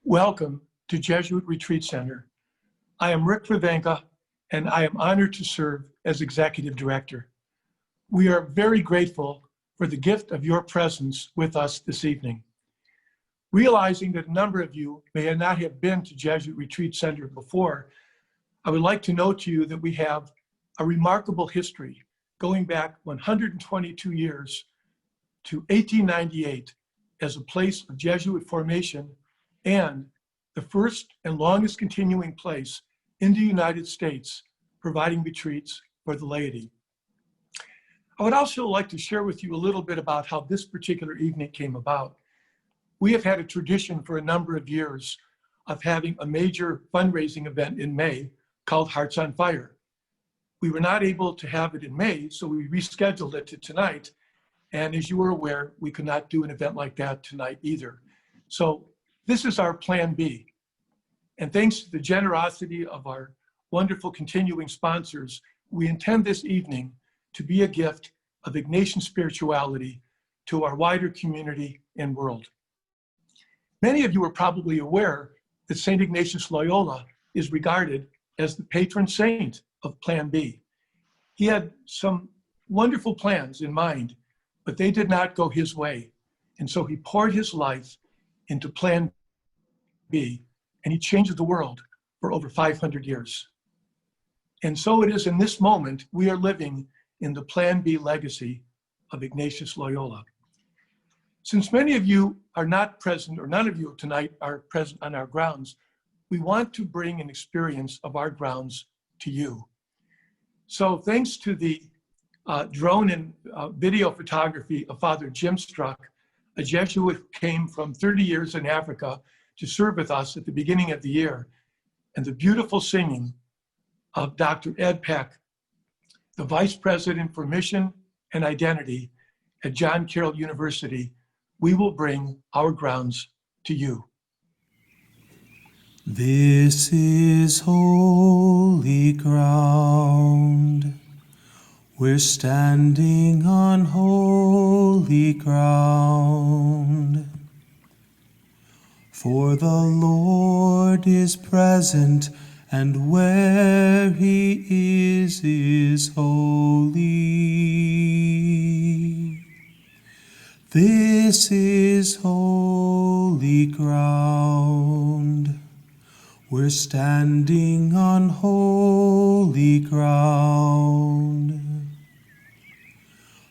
Welcome to Jesuit Retreat Center. I am Rick Vivenka, and I am honored to serve as Executive Director. We are very grateful for the gift of your presence with us this evening. Realizing that a number of you may not have been to Jesuit Retreat Center before, I would like to note to you that we have a remarkable history going back 122 years to 1898 as a place of Jesuit formation and the first and longest continuing place in the United States providing retreats for the laity. I would also like to share with you a little bit about how this particular evening came about. We have had a tradition for a number of years of having a major fundraising event in May called Hearts on Fire. We were not able to have it in May, so we rescheduled it to tonight. And as you are aware, we could not do an event like that tonight either. So this is our plan B. And thanks to the generosity of our wonderful continuing sponsors, we intend this evening to be a gift of Ignatian spirituality to our wider community and world. Many of you are probably aware that St. Ignatius Loyola is regarded as the patron saint of Plan B. He had some wonderful plans in mind, but they did not go his way. And so he poured his life into Plan B, and he changed the world for over 500 years. And so it is in this moment we are living in the Plan B legacy of Ignatius Loyola. Since many of you are not present, or none of you tonight are present on our grounds, we want to bring an experience of our grounds to you. So thanks to the drone and video photography of Father Jim Struck, a Jesuit who came from 30 years in Africa to serve with us at the beginning of the year, and the beautiful singing of Dr. Ed Peck, the Vice President for Mission and Identity at John Carroll University, we will bring our grounds to you. This is holy ground. We're standing on holy ground. For the Lord is present, and where he is holy. This is holy ground. We're standing on holy ground.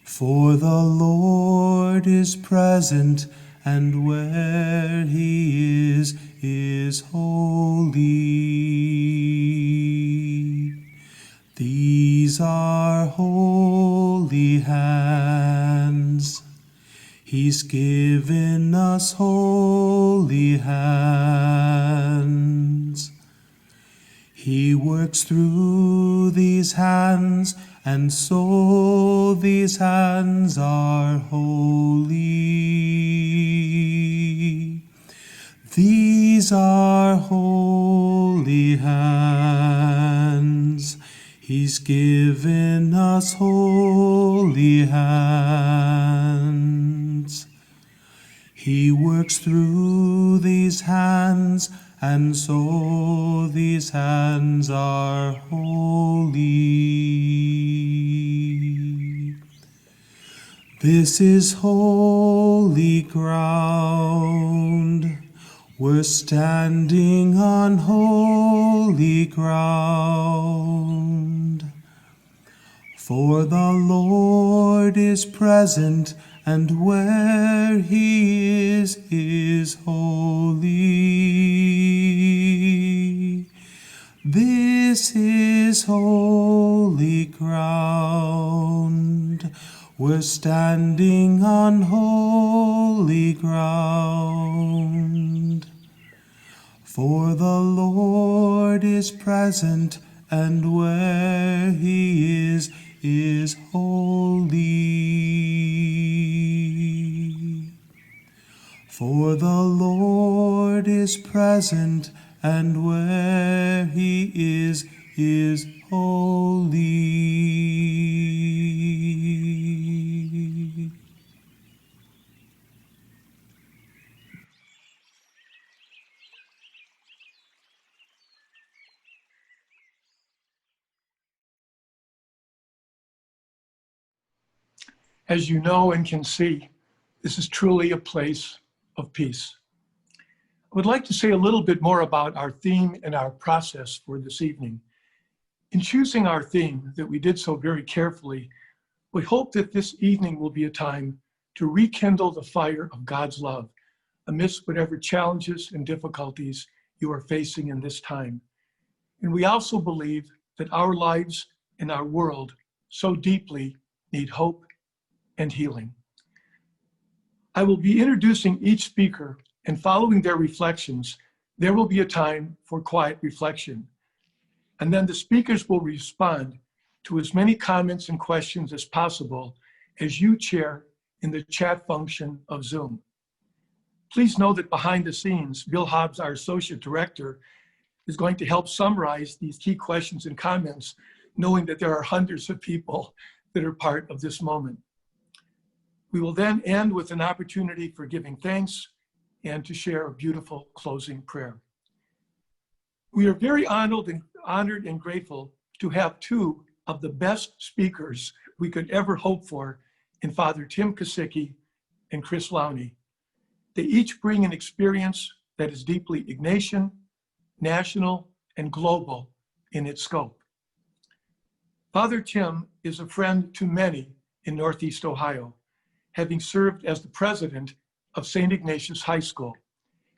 For the Lord is present, and where he is holy. These are holy hands. He's given us holy hands. He works through these hands, and so these hands are holy. These are holy hands. He's given us holy hands. He works through these hands, and so these hands are holy. This is holy ground. We're standing on holy ground. For the Lord is present, and where he is holy. This is holy ground. We're standing on holy ground. For the Lord is present, and where he is holy. For the Lord is present, and where he is holy. As you know and can see, this is truly a place of peace. I would like to say a little bit more about our theme and our process for this evening. In choosing our theme that we did so very carefully, we hope that this evening will be a time to rekindle the fire of God's love amidst whatever challenges and difficulties you are facing in this time. And we also believe that our lives and our world so deeply need hope and healing. I will be introducing each speaker, and following their reflections, there will be a time for quiet reflection. And then the speakers will respond to as many comments and questions as possible as you chair in the chat function of Zoom. Please know that behind the scenes, Bill Hobbs, our Associate Director, is going to help summarize these key questions and comments, knowing that there are hundreds of people that are part of this moment. We will then end with an opportunity for giving thanks and to share a beautiful closing prayer. We are very honored and grateful to have two of the best speakers we could ever hope for in Father Tim Kesicki and Chris Lowney. They each bring an experience that is deeply Ignatian, national, and global in its scope. Father Tim is a friend to many in Northeast Ohio, having served as the president of St. Ignatius High School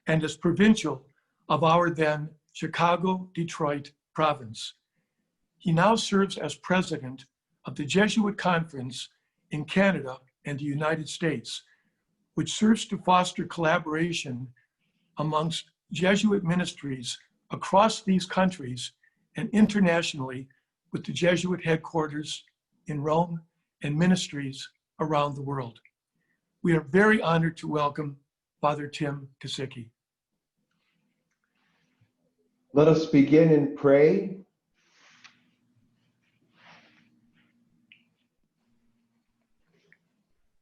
and as provincial of our then Chicago-Detroit province. He now serves as president of the Jesuit Conference in Canada and the United States, which serves to foster collaboration amongst Jesuit ministries across these countries and internationally with the Jesuit headquarters in Rome and ministries around the world. We are very honored to welcome Father Tim Kesicki. Let us begin and pray.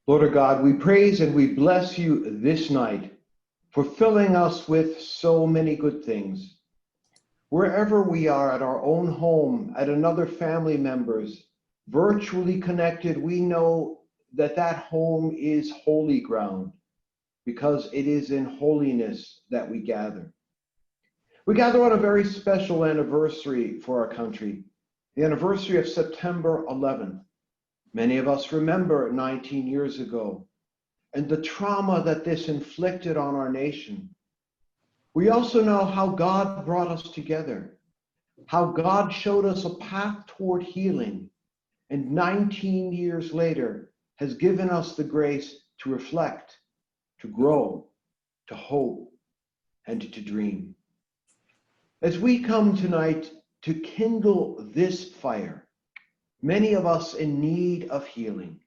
Lord our God, we praise and we bless you this night for filling us with so many good things. Wherever we are, at our own home, at another family member's, virtually connected, we know that that home is holy ground because it is in holiness that we gather. We gather on a very special anniversary for our country, the anniversary of September 11th. Many of us remember 19 years ago and the trauma that this inflicted on our nation. We also know how God brought us together, how God showed us a path toward healing, and 19 years later has given us the grace to reflect, to grow, to hope, and to dream. As we come tonight to kindle this fire, many of us in need of healing,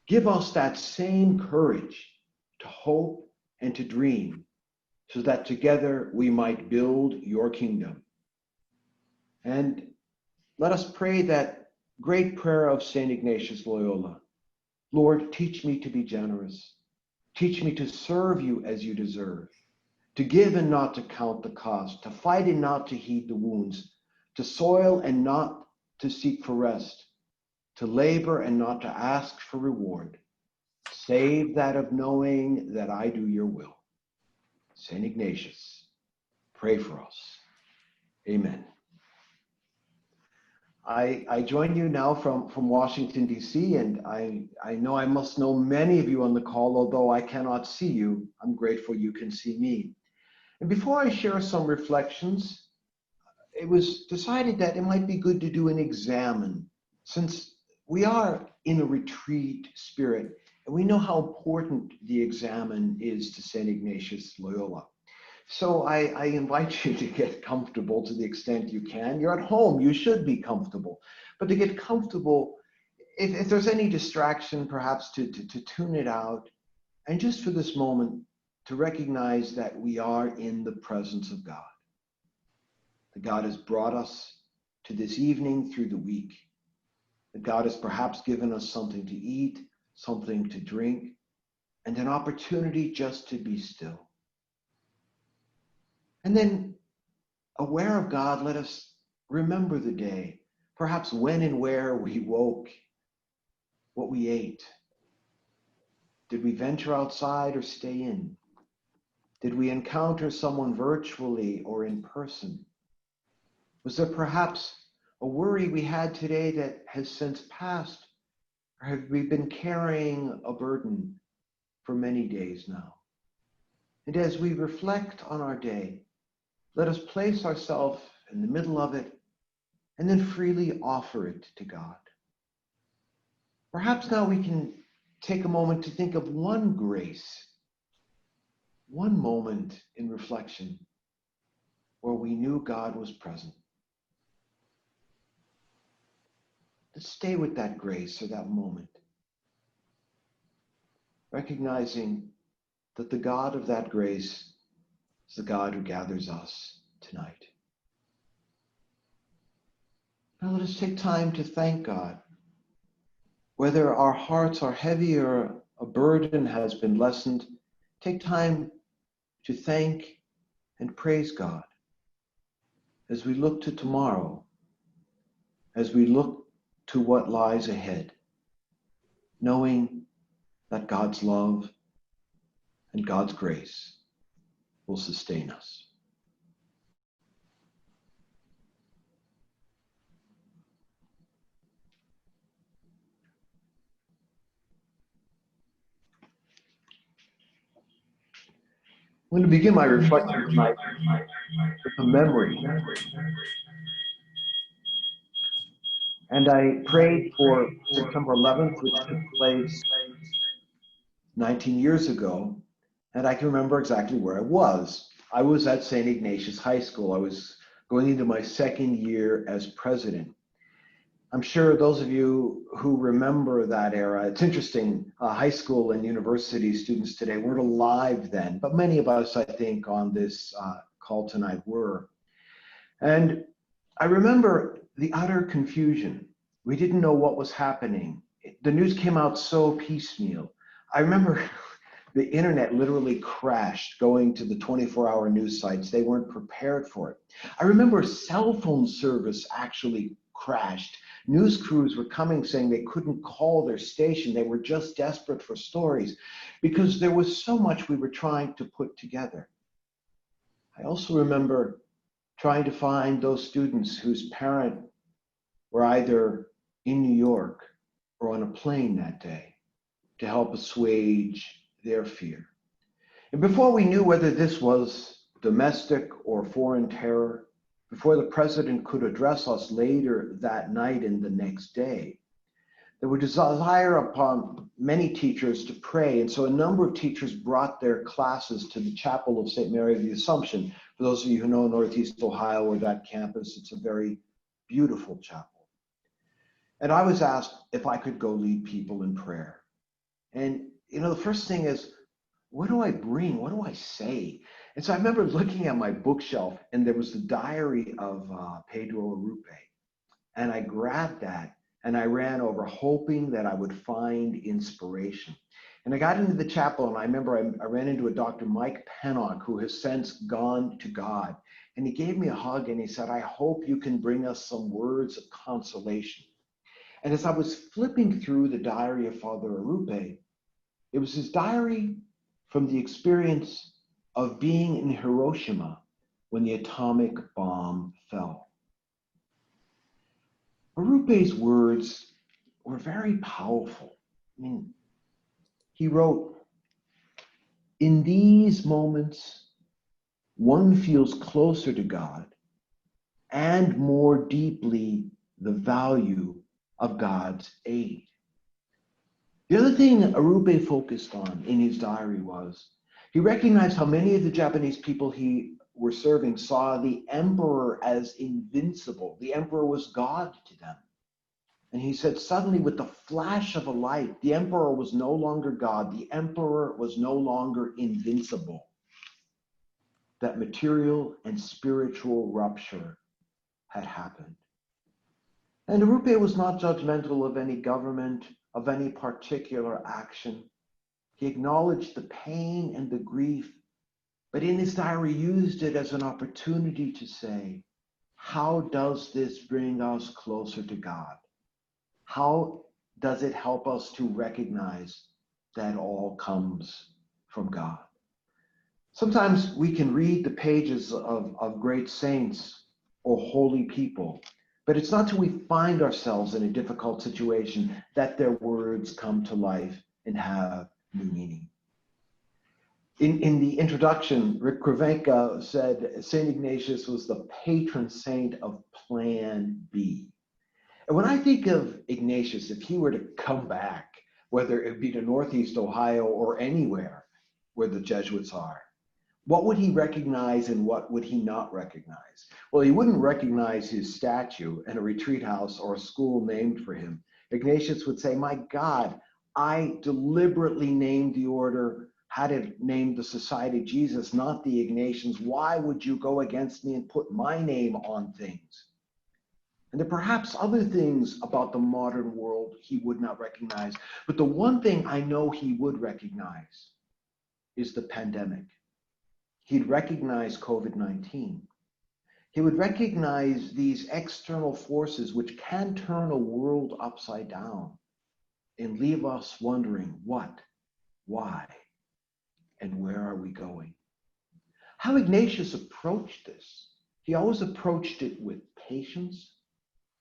give us that same courage to hope and to dream, so that together we might build your kingdom. And let us pray that great prayer of St. Ignatius Loyola. Lord, teach me to be generous. Teach me to serve you as you deserve, to give and not to count the cost, to fight and not to heed the wounds, to soil and not to seek for rest, to labor and not to ask for reward, save that of knowing that I do your will. St. Ignatius, pray for us. Amen. I join you now from Washington, D.C., and I know I must know many of you on the call, although I cannot see you. I'm grateful you can see me. And before I share some reflections, it was decided that it might be good to do an examen, since we are in a retreat spirit, and we know how important the examen is to St. Ignatius Loyola. So I invite you to get comfortable to the extent you can. You're at home, you should be comfortable. But to get comfortable, if there's any distraction, perhaps to tune it out. And just for this moment, to recognize that we are in the presence of God. That God has brought us to this evening through the week. That God has perhaps given us something to eat, something to drink, and an opportunity just to be still. And then, aware of God, let us remember the day, perhaps when and where we woke, what we ate, Did we venture outside or stay in? Did we encounter someone virtually or in person? Was there perhaps a worry we had today that has since passed? Or have we been carrying a burden for many days now? And as we reflect on our day, let us place ourselves in the middle of it and then freely offer it to God. Perhaps now we can take a moment to think of one grace, one moment in reflection where we knew God was present. Let's stay with that grace or that moment, recognizing that the God of that grace is the God who gathers us tonight. Now let us take time to thank God. Whether our hearts are heavy or a burden has been lessened, take time to thank and praise God as we look to tomorrow, as we look to what lies ahead, knowing that God's love and God's grace will sustain us. I'm going to begin my reflection tonight with a memory. And I prayed for September 11th, which took place 19 years ago. And I can remember exactly where I was. I was at St. Ignatius High School. I was going into my second year as president. I'm sure those of you who remember that era, it's interesting, high school and university students today weren't alive then, but many of us, I think, on this call tonight were. And I remember the utter confusion. We didn't know what was happening. The news came out so piecemeal. I remember the internet literally crashed going to the 24-hour news sites. They weren't prepared for it. I remember cell phone service actually crashed. News crews were coming saying they couldn't call their station. They were just desperate for stories because there was so much we were trying to put together. I also remember trying to find those students whose parents were either in New York or on a plane that day to help assuage their fear. And before we knew whether this was domestic or foreign terror, before the president could address us later that night and the next day, there was desire upon many teachers to pray. And so a number of teachers brought their classes to the chapel of St. Mary of the Assumption. For those of you who know Northeast Ohio or that campus, it's a very beautiful chapel. And I was asked if I could go lead people in prayer. And the first thing is, what do I bring? What do I say? And so I remember looking at my bookshelf and there was the diary of Pedro Arrupe. And I grabbed that and I ran over hoping that I would find inspiration. And I got into the chapel and I remember I ran into a Dr. Mike Pennock who has since gone to God. And he gave me a hug and he said, I hope you can bring us some words of consolation. And as I was flipping through the diary of Father Arrupe, it was his diary from the experience of being in Hiroshima when the atomic bomb fell. Arrupe's words were very powerful. He wrote, in these moments, one feels closer to God and more deeply the value of God's aid. The other thing Arrupe focused on in his diary was he recognized how many of the Japanese people he were serving saw the emperor as invincible. The emperor was God to them. And he said, suddenly with the flash of a light, the emperor was no longer God. The emperor was no longer invincible. That material and spiritual rupture had happened. And Arrupe was not judgmental of any government, of any particular action. He acknowledged the pain and the grief, but in his diary used it as an opportunity to say, how does this bring us closer to God? How does it help us to recognize that all comes from God. Sometimes we can read the pages of great saints or holy people, but it's not till we find ourselves in a difficult situation that their words come to life and have new meaning. In the introduction, Rick Kravenka said St. Ignatius was the patron saint of Plan B. And when I think of Ignatius, if he were to come back, whether it be to Northeast Ohio or anywhere where the Jesuits are, what would he recognize and what would he not recognize? Well, he wouldn't recognize his statue and a retreat house or a school named for him. Ignatius would say, my God, I deliberately named the order, had it named the Society of Jesus, not the Ignatians. Why would you go against me and put my name on things? And there are perhaps other things about the modern world he would not recognize. But the one thing I know he would recognize is the pandemic. He'd recognize COVID-19. He would recognize these external forces which can turn a world upside down and leave us wondering what, why, and where are we going? How Ignatius approached this, he always approached it with patience,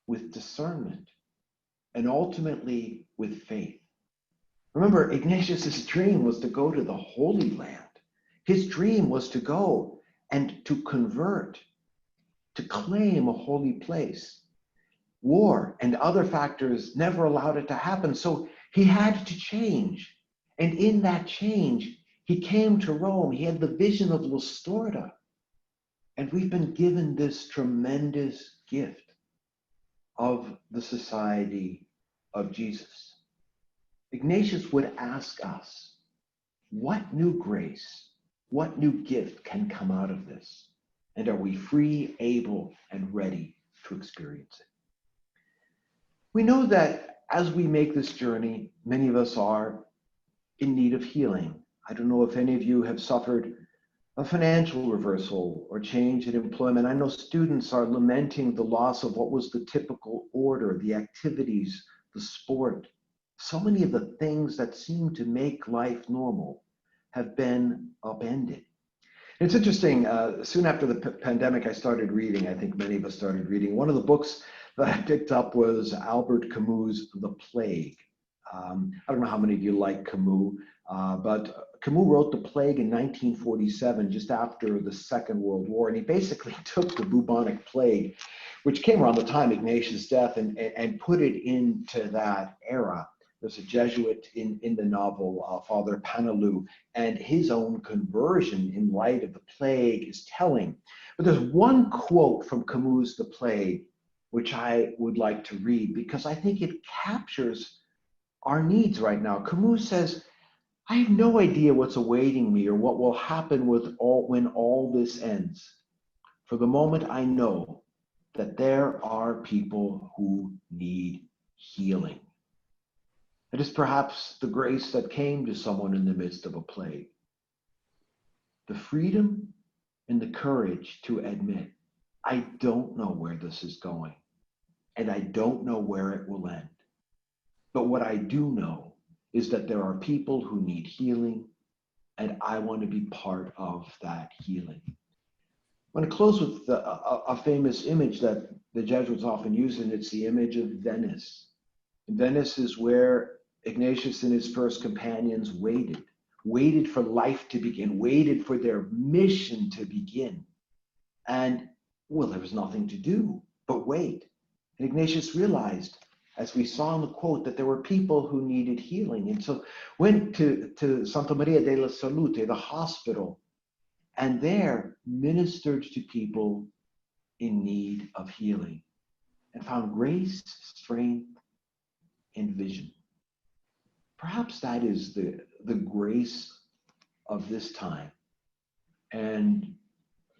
with discernment, and ultimately with faith. Remember, Ignatius's dream was to go to the Holy Land. His dream was to go and to convert, to claim a holy place. War and other factors never allowed it to happen, so he had to change. And in that change, he came to Rome. He had the vision of Listorta. And we've been given this tremendous gift of the Society of Jesus. Ignatius would ask us, what new grace, what new gift can come out of this? And are we free, able, and ready to experience it? We know that as we make this journey, many of us are in need of healing. I don't know if any of you have suffered a financial reversal or change in employment. I know students are lamenting the loss of what was the typical order, the activities, the sport. So many of the things that seem to make life normal have been upended. It's interesting, soon after the pandemic, I started reading. I think many of us started reading. One of the books that I picked up was Albert Camus' The Plague. I don't know how many of you like Camus, but Camus wrote The Plague in 1947, just after the Second World War, and he basically took the bubonic plague, which came around the time of Ignatius' death, and put it into that era. There's a Jesuit in the novel, Father Panelou, and his own conversion in light of the plague is telling. But there's one quote from Camus' The Plague, which I would like to read, because I think it captures our needs right now. Camus says, I have no idea what's awaiting me or what will happen when all this ends. For the moment, I know that there are people who need healing. It is perhaps the grace that came to someone in the midst of a plague. The freedom and the courage to admit, I don't know where this is going, and I don't know where it will end. But what I do know is that there are people who need healing, and I want to be part of that healing. I want to close with a famous image that the Jesuits often use, and it's the image of Venice. Venice is where Ignatius and his first companions waited for life to begin, waited for their mission to begin. And, well, there was nothing to do but wait. And Ignatius realized, as we saw in the quote, that there were people who needed healing. And so went to Santa Maria della Salute, the hospital, and there ministered to people in need of healing and found grace, strength, and vision. Perhaps that is the grace of this time and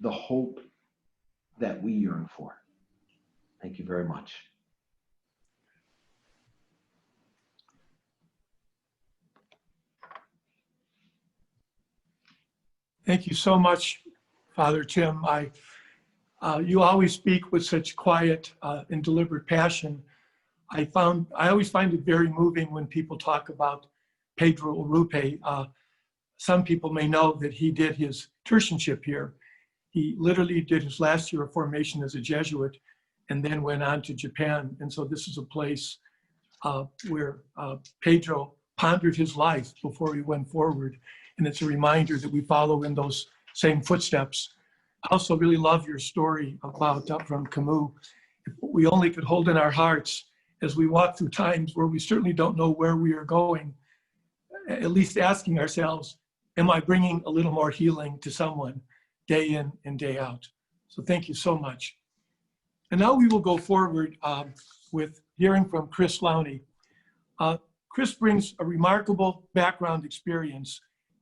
the hope that we yearn for. Thank you very much. Thank you so much, Father Tim. You always speak with such quiet and deliberate passion. I always find it very moving when people talk about Pedro Urupe. Some people may know that he did his tertianship here. He literally did his last year of formation as a Jesuit and then went on to Japan. And so this is a place where Pedro pondered his life before he went forward. And it's a reminder that we follow in those same footsteps. I also really love your story about from Camus. If we only could hold in our hearts as we walk through times where we certainly don't know where we are going, at least asking ourselves, am I bringing a little more healing to someone day in and day out? So thank you so much. And now we will go forward with hearing from Chris Lowney. Chris brings a remarkable background experience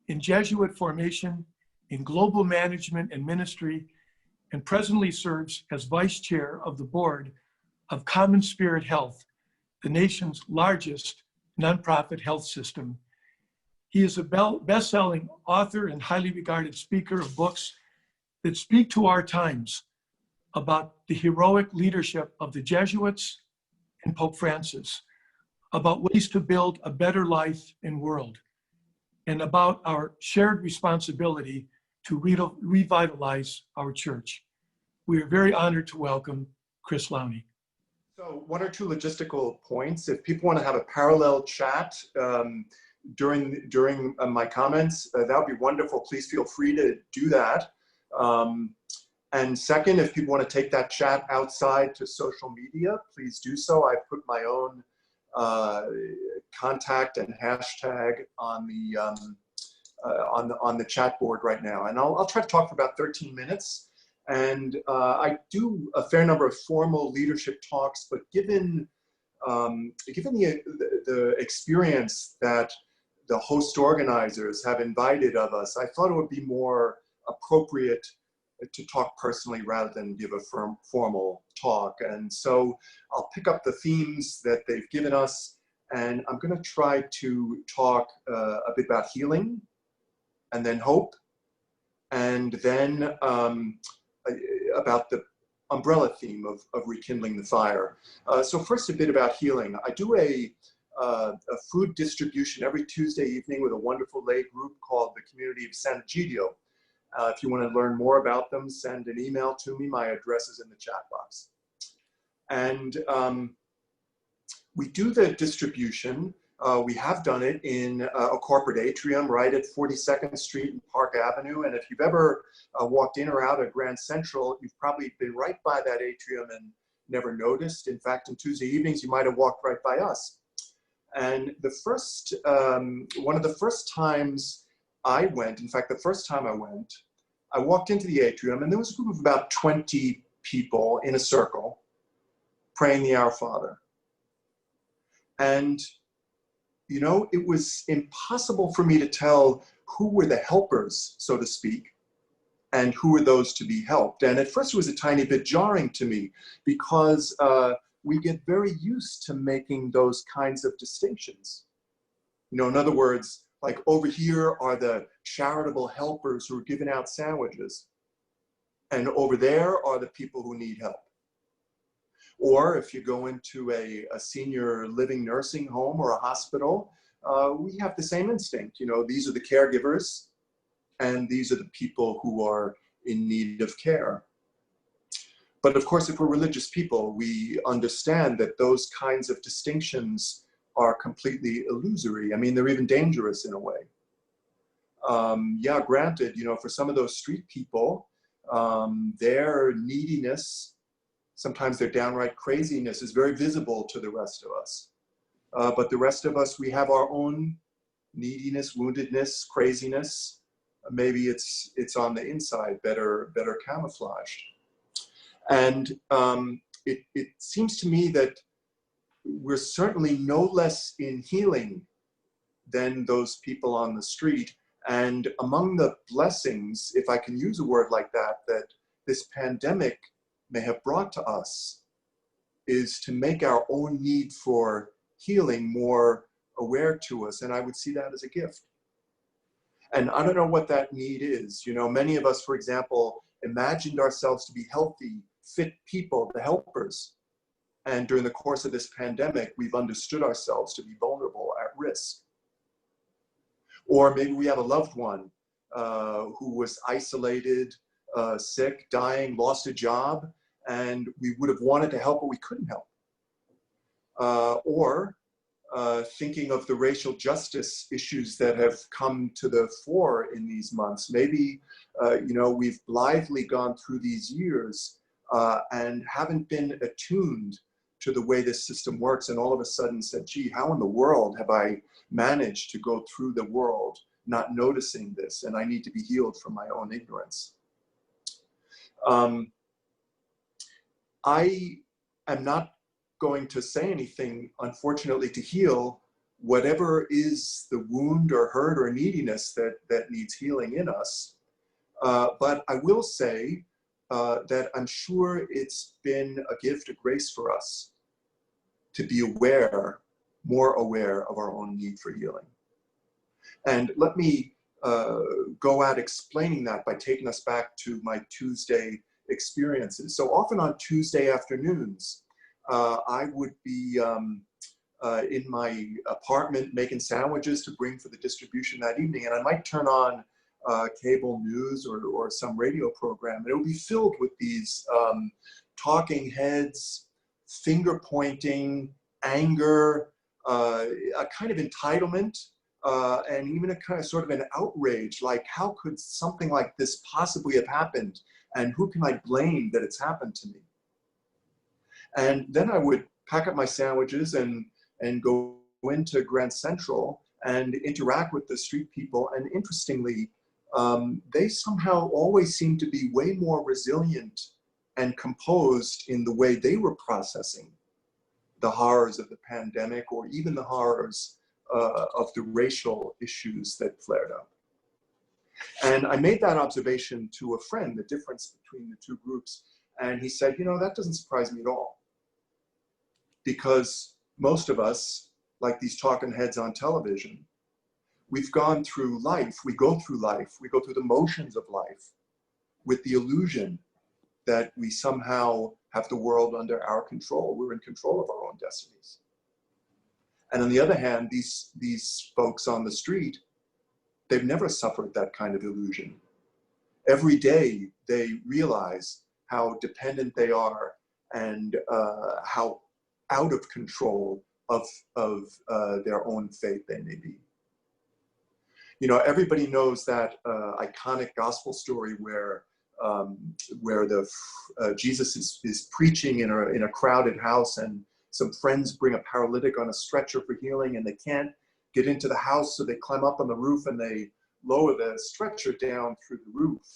in Jesuit formation, in global management and ministry, and presently serves as vice chair of the board of Common Spirit Health, the nation's largest nonprofit health system. He is a best-selling author and highly regarded speaker of books that speak to our times about the heroic leadership of the Jesuits and Pope Francis, about ways to build a better life and world, and about our shared responsibility to revitalize our church. We are very honored to welcome Chris Lowney. So one or two logistical points. If people want to have a parallel chat during my comments, that would be wonderful. Please feel free to do that. And second, if people want to take that chat outside to social media, please do so. I've put my own contact and hashtag on the chat board right now. And I'll try to talk for about 13 minutes. And I do a fair number of formal leadership talks, but given the experience that the host organizers have invited of us, I thought it would be more appropriate to talk personally rather than give a formal talk. And so I'll pick up the themes that they've given us, and I'm going to try to talk a bit about healing, and then hope, and then about the umbrella theme of rekindling the fire. So first, a bit about healing. I do a food distribution every Tuesday evening with a wonderful lay group called the Community of San Egidio. If you want to learn more about them, send an email to me. My address is in the chat box. And we do the distribution. We have done it in a corporate atrium right at 42nd Street and Park Avenue. And if you've ever walked in or out of Grand Central, you've probably been right by that atrium and never noticed. In fact, on Tuesday evenings, you might have walked right by us. And the first, one of the first times I went, in fact, the first time I went, I walked into the atrium and there was a group of about 20 people in a circle praying the Our Father. And, you know, it was impossible for me to tell who were the helpers, so to speak, and who were those to be helped. And at first it was a tiny bit jarring to me because we get very used to making those kinds of distinctions. You know, in other words, like over here are the charitable helpers who are giving out sandwiches. And over there are the people who need help. Or if you go into a senior living nursing home or a hospital, we have the same instinct. You know, these are the caregivers and these are the people who are in need of care. But of course, if we're religious people, we understand that those kinds of distinctions are completely illusory. I mean, they're even dangerous in a way. Yeah, granted, you know, for some of those street people, their neediness, sometimes their downright craziness is very visible to the rest of us. But the rest of us, we have our own neediness, woundedness, craziness. Maybe it's on the inside, better camouflaged. And it seems to me that we're certainly no less in healing than those people on the street. And among the blessings, if I can use a word like that, that this pandemic may have brought to us is to make our own need for healing more aware to us. And I would see that as a gift. And I don't know what that need is. You know, many of us, for example, imagined ourselves to be healthy, fit people, the helpers. And during the course of this pandemic, we've understood ourselves to be vulnerable, at risk. Or maybe we have a loved one who was isolated, sick, dying, lost a job, and we would have wanted to help, but we couldn't help. Or thinking of the racial justice issues that have come to the fore in these months. Maybe, we've blithely gone through these years and haven't been attuned to the way this system works, and all of a sudden said, gee, how in the world have I managed to go through the world not noticing this, and I need to be healed from my own ignorance. I am not going to say anything, unfortunately, to heal whatever is the wound or hurt or neediness that needs healing in us. But I will say that I'm sure it's been a gift, a grace for us to be aware, more aware of our own need for healing. And let me go at explaining that by taking us back to my Tuesday experiences. So often on Tuesday afternoons, I would be in my apartment making sandwiches to bring for the distribution that evening, and I might turn on cable news or some radio program, and it would be filled with these talking heads, finger pointing, anger, a kind of entitlement, and even a kind of sort of an outrage, like how could something like this possibly have happened, and who can I blame that it's happened to me? And then I would pack up my sandwiches and go into Grand Central and interact with the street people. And interestingly, they somehow always seemed to be way more resilient and composed in the way they were processing the horrors of the pandemic, or even the horrors of the racial issues that flared up. And I made that observation to a friend, the difference between the two groups. And he said, that doesn't surprise me at all. Because most of us, like these talking heads on television, we've gone through life, we go through the motions of life with the illusion that we somehow have the world under our control. We're in control of our own destinies. And on the other hand, these folks on the street, they've never suffered that kind of illusion. Every day they realize how dependent they are and how out of control of their own fate they may be. Everybody knows that iconic gospel story where Jesus is preaching in a crowded house, and some friends bring a paralytic on a stretcher for healing, and they can't get into the house, so they climb up on the roof and they lower the stretcher down through the roof.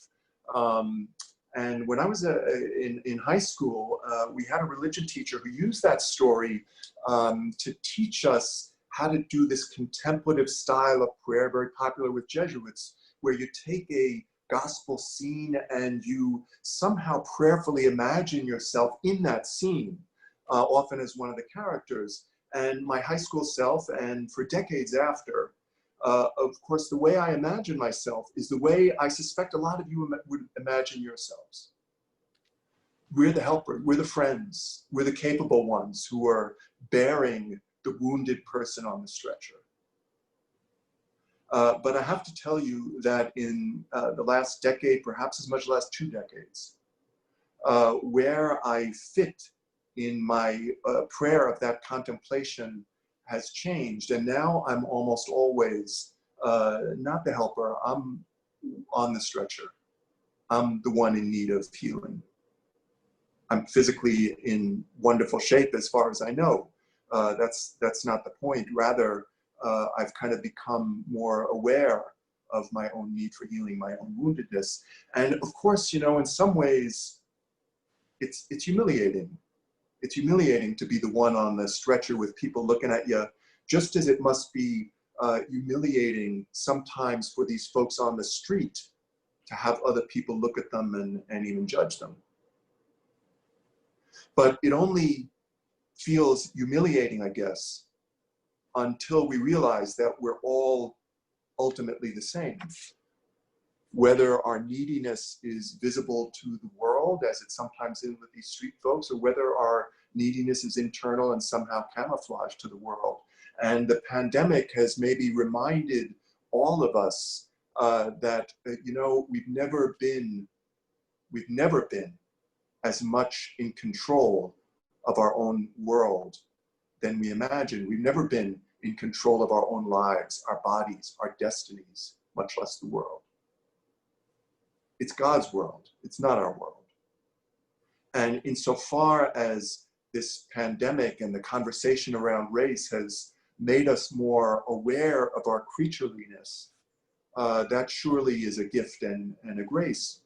And when I was in high school, we had a religion teacher who used that story to teach us how to do this contemplative style of prayer, very popular with Jesuits, where you take a gospel scene and you somehow prayerfully imagine yourself in that scene, often as one of the characters. And my high school self, and for decades after, of course, the way I imagine myself is the way I suspect a lot of you would imagine yourselves. We're the helper, we're the friends, we're the capable ones who are bearing the wounded person on the stretcher. But I have to tell you that in the last decade, perhaps as much as the last 2 decades, where I fit in my prayer of that contemplation has changed. And now I'm almost always not the helper, I'm on the stretcher. I'm the one in need of healing. I'm physically in wonderful shape as far as I know. That's not the point. Rather, I've kind of become more aware of my own need for healing, my own woundedness. And of course, in some ways, it's humiliating. It's humiliating to be the one on the stretcher with people looking at you, just as it must be humiliating sometimes for these folks on the street to have other people look at them and even judge them. But it only feels humiliating, I guess, until we realize that we're all ultimately the same. Whether our neediness is visible to the world, as it's sometimes in with these street folks, or whether our neediness is internal and somehow camouflaged to the world. And the pandemic has maybe reminded all of us that, we've never been as much in control of our own world than we imagine. We've never been in control of our own lives, our bodies, our destinies, much less the world. It's God's world. It's not our world. And insofar as this pandemic and the conversation around race has made us more aware of our creatureliness, that surely is a gift and a grace.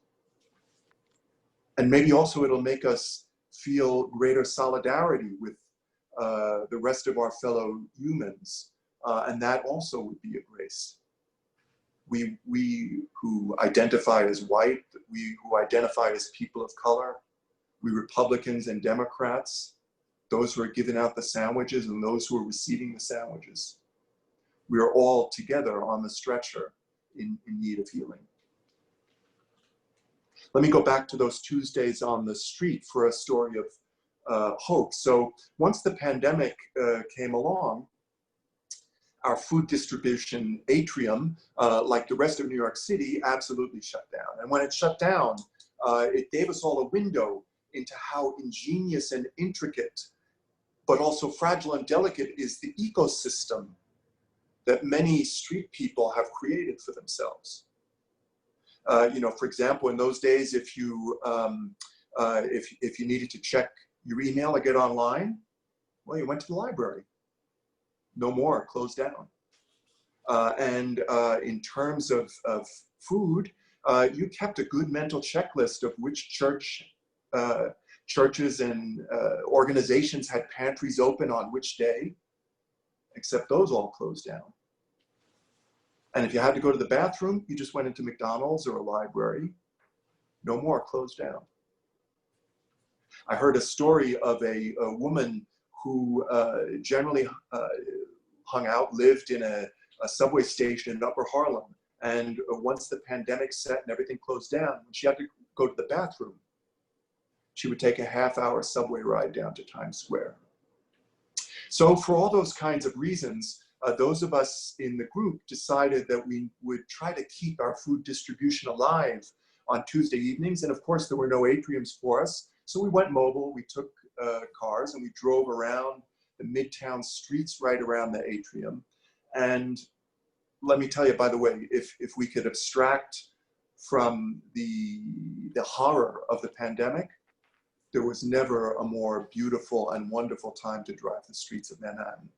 And maybe also it'll make us feel greater solidarity with the rest of our fellow humans. And that also would be a grace. We who identify as white, we who identify as people of color, we Republicans and Democrats, those who are giving out the sandwiches and those who are receiving the sandwiches, we are all together on the stretcher in need of healing. Let me go back to those Tuesdays on the street for a story of hope. So once the pandemic came along, our food distribution atrium, like the rest of New York City, absolutely shut down. And when it shut down, it gave us all a window into how ingenious and intricate, but also fragile and delicate is the ecosystem that many street people have created for themselves. For example, in those days, if you needed to check your email or get online, well, you went to the library. No more, closed down. And in terms of food, you kept a good mental checklist of which churches and organizations had pantries open on which day, except those all closed down. And if you had to go to the bathroom, you just went into McDonald's or a library. No more, closed down. I heard a story of a woman who generally lived in a subway station in Upper Harlem. And once the pandemic set and everything closed down, when she had to go to the bathroom, she would take a half-hour subway ride down to Times Square. So for all those kinds of reasons, those of us in the group decided that we would try to keep our food distribution alive on Tuesday evenings. And of course, there were no atriums for us. So we went mobile, we took cars and we drove around the Midtown streets right around the atrium. And let me tell you, by the way, if we could abstract from the horror of the pandemic, there was never a more beautiful and wonderful time to drive the streets of Manhattan.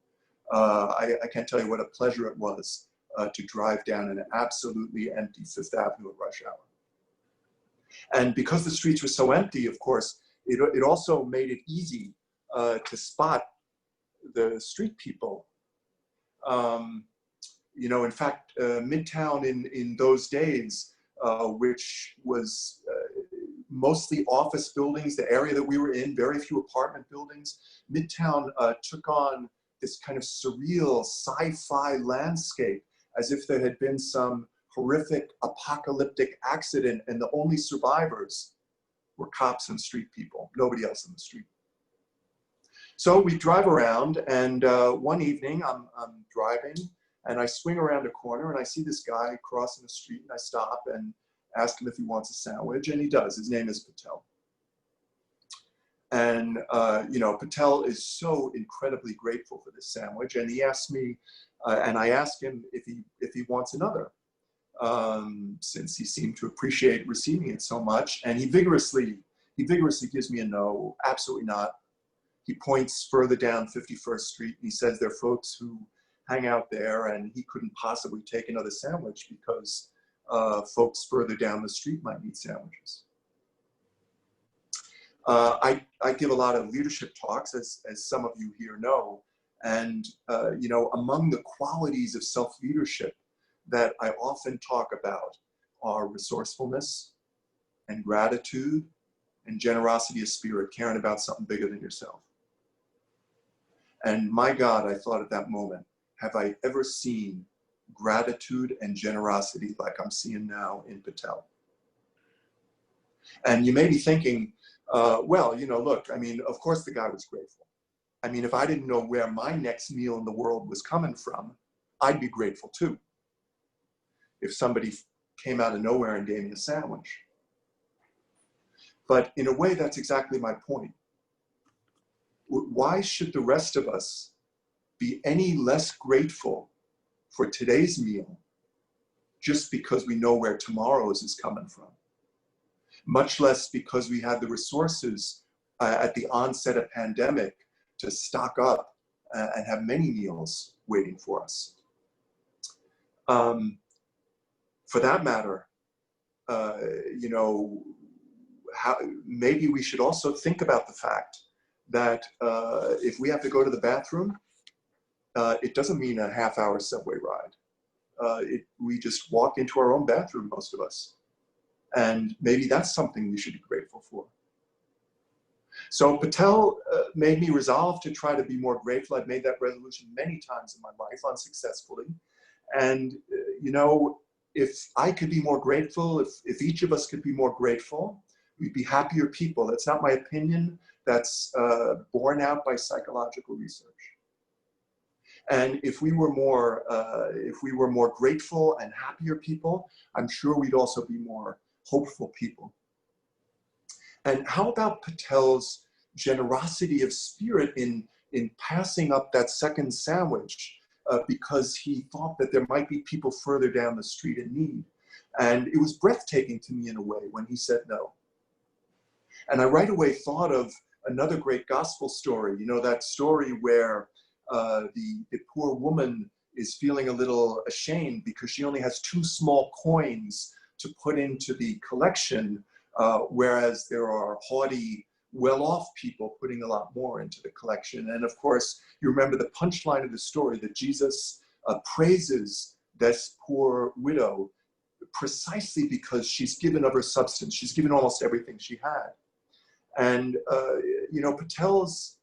I can't tell you what a pleasure it was to drive down an absolutely empty Fifth Avenue at rush hour. And because the streets were so empty, of course, it also made it easy to spot the street people. In fact, Midtown in those days, which was mostly office buildings, the area that we were in, very few apartment buildings, Midtown took on this kind of surreal sci-fi landscape, as if there had been some horrific apocalyptic accident and the only survivors were cops and street people, nobody else in the street. So we drive around, and one evening I'm driving and I swing around a corner and I see this guy crossing the street, and I stop and ask him if he wants a sandwich, and he does. His name is Patel. And Patel is so incredibly grateful for this sandwich, and he asked me, and I asked him if he wants another, since he seemed to appreciate receiving it so much, and he vigorously gives me a no, absolutely not. He points further down 51st Street, and he says there are folks who hang out there, and he couldn't possibly take another sandwich because folks further down the street might need sandwiches. I give a lot of leadership talks, as some of you here know, and among the qualities of self-leadership that I often talk about are resourcefulness and gratitude and generosity of spirit, caring about something bigger than yourself. And my God, I thought at that moment, have I ever seen gratitude and generosity like I'm seeing now in Patel? And you may be thinking, look, of course the guy was grateful. If I didn't know where my next meal in the world was coming from, I'd be grateful too. if somebody came out of nowhere and gave me a sandwich. But in a way, that's exactly my point. Why should the rest of us be any less grateful for today's meal just because we know where tomorrow's is coming from? Much less because we had the resources at the onset of pandemic to stock up and have many meals waiting for us. For that matter, maybe we should also think about the fact that if we have to go to the bathroom, it doesn't mean a half-hour subway ride. We just walk into our own bathroom, most of us. And maybe that's something we should be grateful for. So Patel made me resolve to try to be more grateful. I've made that resolution many times in my life, unsuccessfully. And, if I could be more grateful, if each of us could be more grateful, we'd be happier people. That's not my opinion. That's borne out by psychological research. And if we were more grateful and happier people, I'm sure we'd also be more hopeful people. And how about Patel's generosity of spirit in passing up that second sandwich because he thought that there might be people further down the street in need? And it was breathtaking to me in a way when he said no. And I right away thought of another great gospel story, that story where the poor woman is feeling a little ashamed because she only has 2 small coins to put into the collection, whereas there are haughty, well-off people putting a lot more into the collection. And of course, you remember the punchline of the story that Jesus praises this poor widow precisely because she's given of her substance. She's given almost everything she had. And, Patel's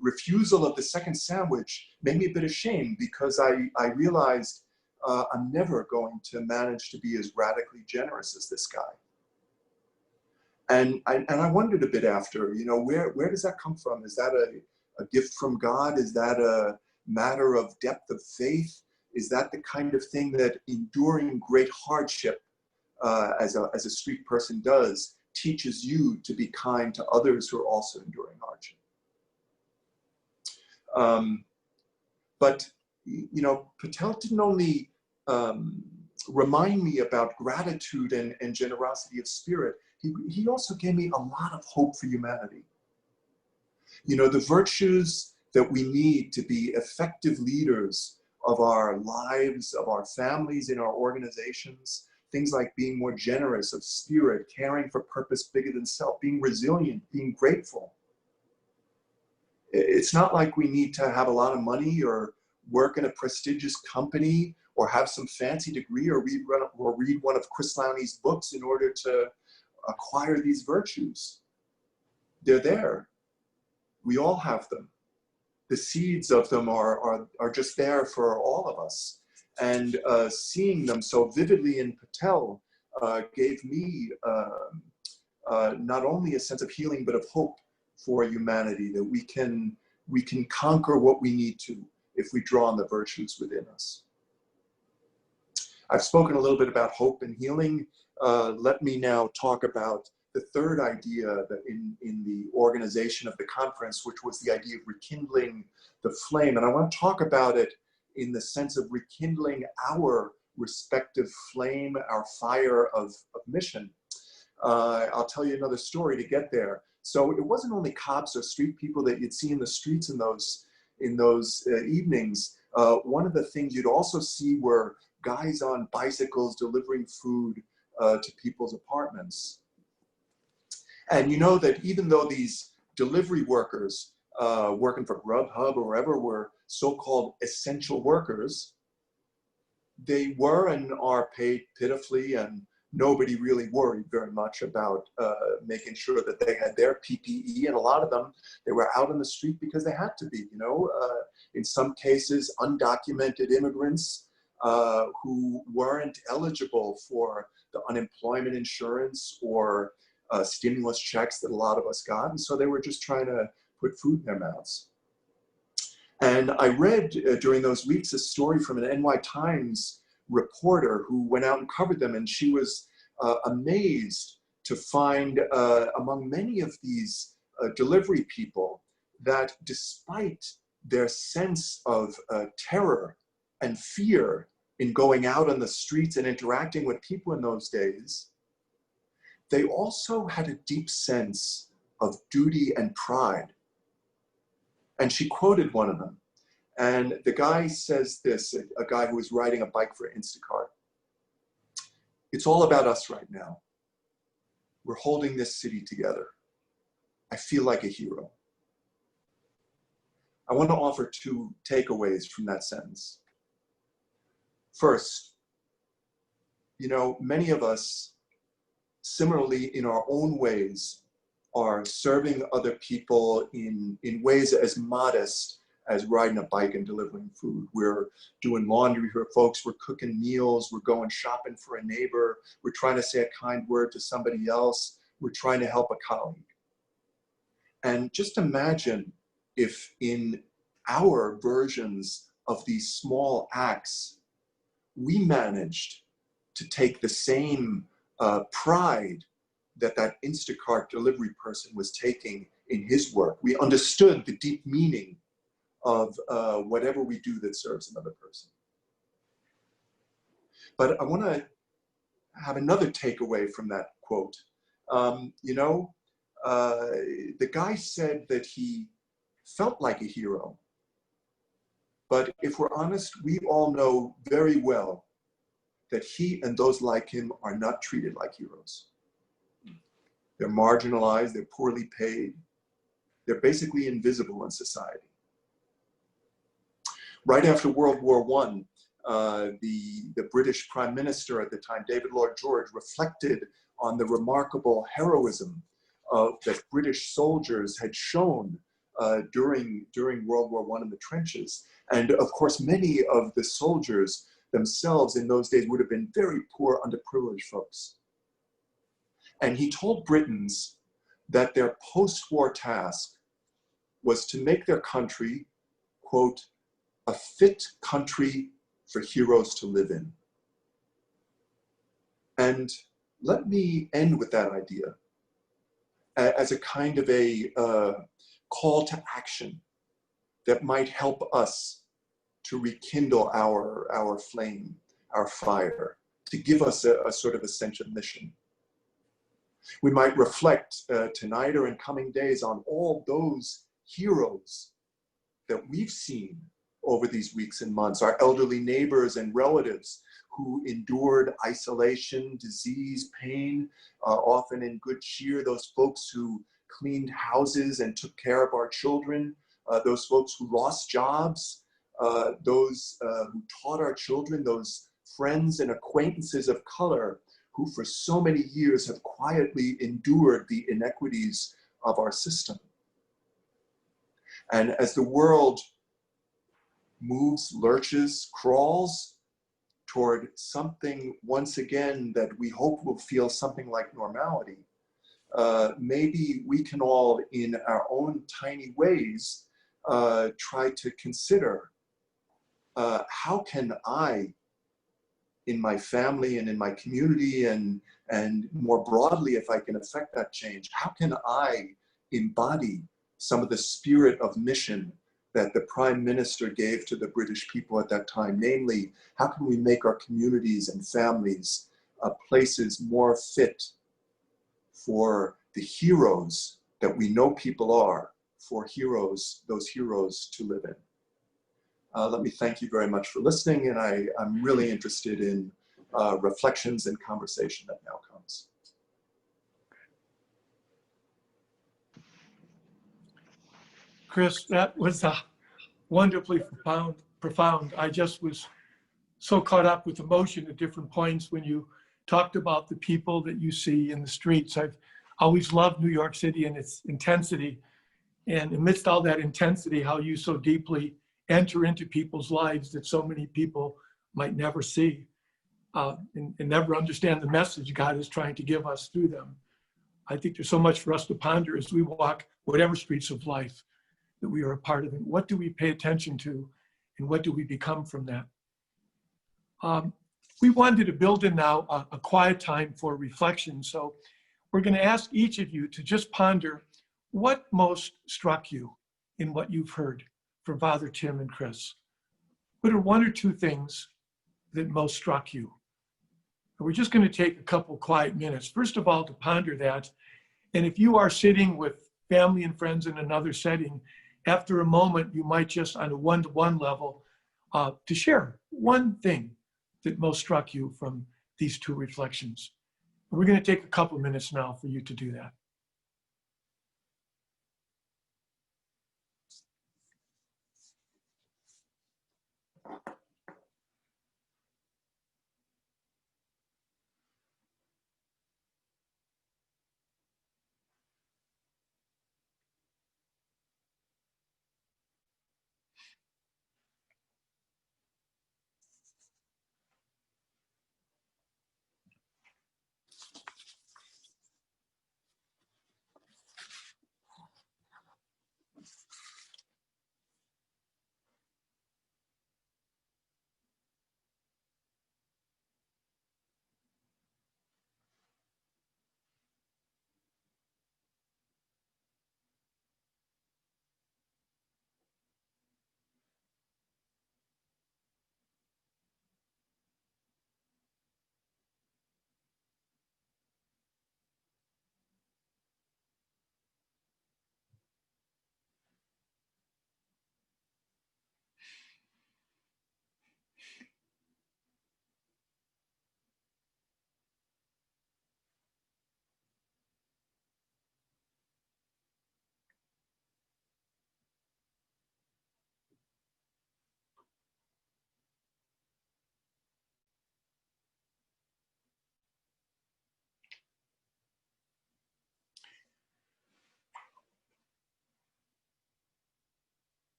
refusal of the second sandwich made me a bit ashamed because I realized I'm never going to manage to be as radically generous as this guy. And I wondered a bit after, where does that come from? Is that a gift from God? Is that a matter of depth of faith? Is that the kind of thing that enduring great hardship as a street person does, teaches you to be kind to others who are also enduring hardship? But Patel didn't only remind me about gratitude and generosity of spirit. He also gave me a lot of hope for humanity. The virtues that we need to be effective leaders of our lives, of our families, in our organizations, things like being more generous of spirit, caring for purpose bigger than self, being resilient, being grateful. It's not like we need to have a lot of money or work in a prestigious company or have some fancy degree or read one of Chris Lowney's books in order to acquire these virtues. They're there. We all have them. The seeds of them are just there for all of us. And seeing them so vividly in Patel gave me not only a sense of healing, but of hope for humanity, that we can conquer what we need to if we draw on the virtues within us. I've spoken a little bit about hope and healing. Let me now talk about the third idea that in the organization of the conference, which was the idea of rekindling the flame. And I want to talk about it in the sense of rekindling our respective flame, our fire of mission. I'll tell you another story to get there. So it wasn't only cops or street people that you'd see in the streets in those evenings. One of the things you'd also see were guys on bicycles delivering food to people's apartments. And you know that even though these delivery workers working for Grubhub or wherever were so-called essential workers, they were and are paid pitifully, and nobody really worried very much about making sure that they had their PPE. And a lot of them, they were out on the street because they had to be, in some cases, undocumented immigrants who weren't eligible for the unemployment insurance or stimulus checks that a lot of us got. And so they were just trying to put food in their mouths. And I read during those weeks a story from an NY Times reporter who went out and covered them, and she was amazed to find among many of these delivery people that despite their sense of terror and fear in going out on the streets and interacting with people in those days, they also had a deep sense of duty and pride. And she quoted one of them. And the guy says this, a guy who was riding a bike for Instacart. "It's all about us right now. We're holding this city together. I feel like a hero." I want to offer two takeaways from that sentence. First, many of us, similarly in our own ways, are serving other people in ways as modest as riding a bike and delivering food. We're doing laundry for folks, we're cooking meals, we're going shopping for a neighbor, we're trying to say a kind word to somebody else, we're trying to help a colleague. And just imagine if in our versions of these small acts, we managed to take the same pride that Instacart delivery person was taking in his work. We understood the deep meaning of whatever we do that serves another person. But I want to have another takeaway from that quote. The guy said that he felt like a hero. But if we're honest, we all know very well that he and those like him are not treated like heroes. They're marginalized, they're poorly paid, they're basically invisible in society. Right after World War I, the British Prime Minister at the time, David Lloyd George, reflected on the remarkable heroism that British soldiers had shown during World War I in the trenches. And of course, many of the soldiers themselves in those days would have been very poor, underprivileged folks. And he told Britons that their post-war task was to make their country, quote, a fit country for heroes to live in. And let me end with that idea as a kind of a call to action that might help us to rekindle our flame, our fire, to give us a sort of a sense of mission. We might reflect tonight or in coming days on all those heroes that we've seen over these weeks and months, our elderly neighbors and relatives who endured isolation, disease, pain, often in good cheer, those folks who cleaned houses and took care of our children, those folks who lost jobs, those who taught our children, those friends and acquaintances of color who for so many years have quietly endured the inequities of our system. And as the world moves, lurches, crawls toward something once again that we hope will feel something like normality, maybe we can all, in our own tiny ways, try to consider how can I, in my family and in my community and more broadly, if I can affect that change, how can I embody some of the spirit of mission that the Prime Minister gave to the British people at that time? Namely, how can we make our communities and families places more fit for the heroes that we know people are, for those heroes to live in? Let me thank you very much for listening, and I'm really interested in reflections and conversation that now comes. Chris, that was wonderfully profound. I just was so caught up with emotion at different points when you talked about the people that you see in the streets. I've always loved New York City and its intensity. And amidst all that intensity, how you so deeply enter into people's lives that so many people might never see and never understand the message God is trying to give us through them. I think there's so much for us to ponder as we walk whatever streets of life that we are a part of. And what do we pay attention to, and what do we become from that? we wanted to build in now a quiet time for reflection. So we're going to ask each of you to just ponder what most struck you in what you've heard from Father Tim and Chris. What are one or two things that most struck you? And we're just going to take a couple quiet minutes, first of all, to ponder that. And if you are sitting with family and friends in another setting, after a moment, you might just on a one-to-one level to share one thing that most struck you from these two reflections. And we're going to take a couple minutes now for you to do that.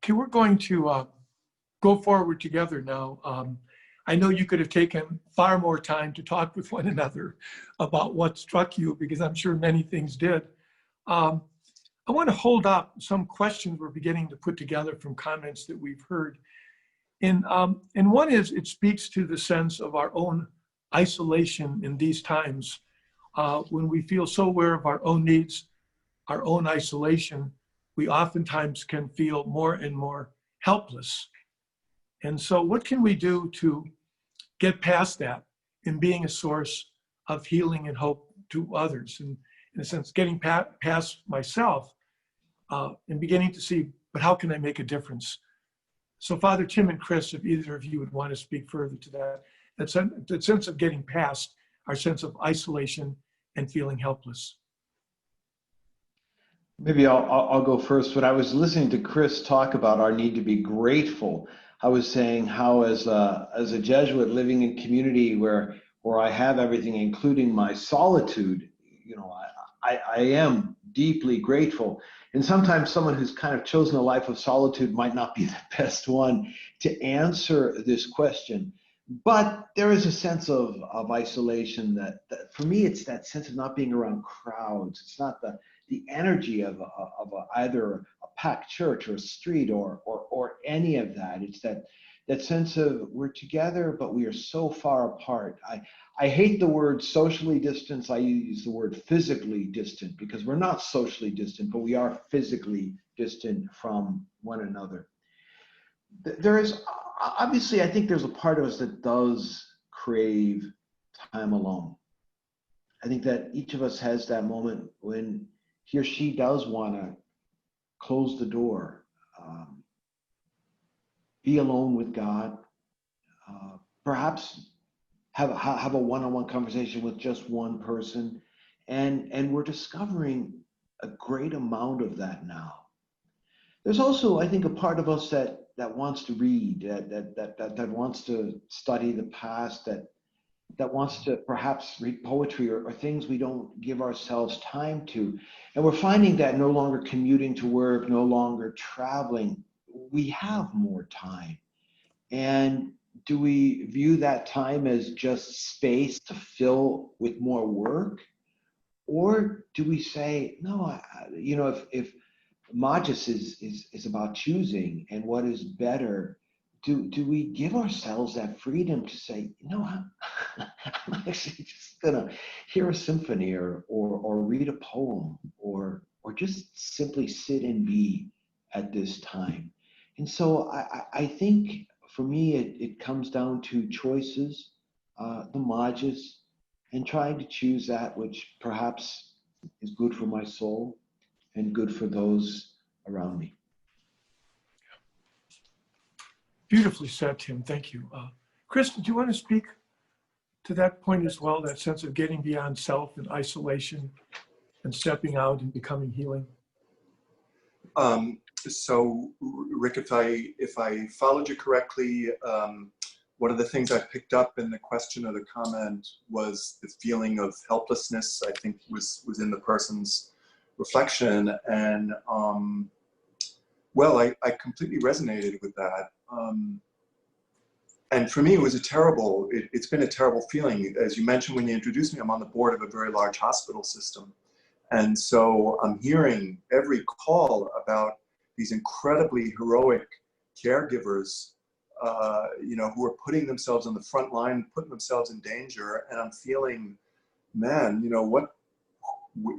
Okay, we're going to go forward together now. I know you could have taken far more time to talk with one another about what struck you, because I'm sure many things did. I want to hold up some questions we're beginning to put together from comments that we've heard. And one is, it speaks to the sense of our own isolation in these times. When we feel so aware of our own needs, our own isolation, we oftentimes can feel more and more helpless. And so what can we do to get past that in being a source of healing and hope to others? And in a sense, getting past myself and beginning to see, but how can I make a difference? So Father Tim and Chris, if either of you would want to speak further to that sense of getting past our sense of isolation and feeling helpless. Maybe I'll go first. When I was listening to Chris talk about our need to be grateful, I was saying how as a Jesuit living in community where I have everything, including my solitude, you know, I am deeply grateful. And sometimes someone who's kind of chosen a life of solitude might not be the best one to answer this question. But there is a sense of isolation that for me, it's that sense of not being around crowds. It's not the energy of either a packed church or a street or any of that. It's that sense of we're together, but we are so far apart. I hate the word socially distant. I use the word physically distant, because we're not socially distant, but we are physically distant from one another. There is, obviously, I think there's a part of us that does crave time alone. I think that each of us has that moment when he or she does want to close the door, be alone with God, perhaps have a one-on-one conversation with just one person, and we're discovering a great amount of that now. There's also, I think, a part of us that wants to read, that wants to study the past, that wants to perhaps read poetry or things we don't give ourselves time to. And we're finding that no longer commuting to work, no longer traveling, we have more time. And do we view that time as just space to fill with more work? Or do we say, no, if Magis is about choosing and what is better, do we give ourselves that freedom to say, you know, I'm actually just gonna hear a symphony or read a poem or just simply sit and be at this time. And so I think for me it comes down to choices, the majas, and trying to choose that which perhaps is good for my soul and good for those around me. Beautifully said, Tim. Thank you. Chris, do you want to speak to that point as well, that sense of getting beyond self and isolation and stepping out and becoming healing? So, Rick, if I followed you correctly, one of the things I picked up in the question or the comment was the feeling of helplessness. I think was in the person's reflection, and well, I completely resonated with that. And for me, it was it's been a terrible feeling. As you mentioned when you introduced me, I'm on the board of a very large hospital system. And so I'm hearing every call about these incredibly heroic caregivers, who are putting themselves on the front line, putting themselves in danger. And I'm feeling, man,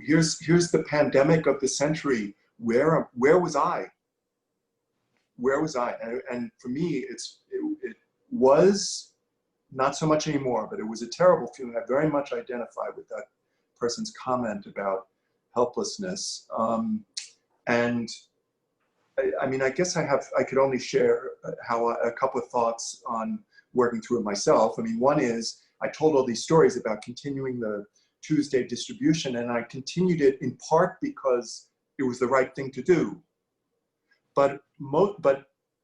here's the pandemic of the century. Where was I? Where was I? And for me, it was not so much anymore, but it was a terrible feeling. I very much identify with that person's comment about helplessness. And I mean, I guess I could only share a couple of thoughts on working through it myself. I mean, one is I told all these stories about continuing the Tuesday distribution, and I continued it in part because it was the right thing to do. But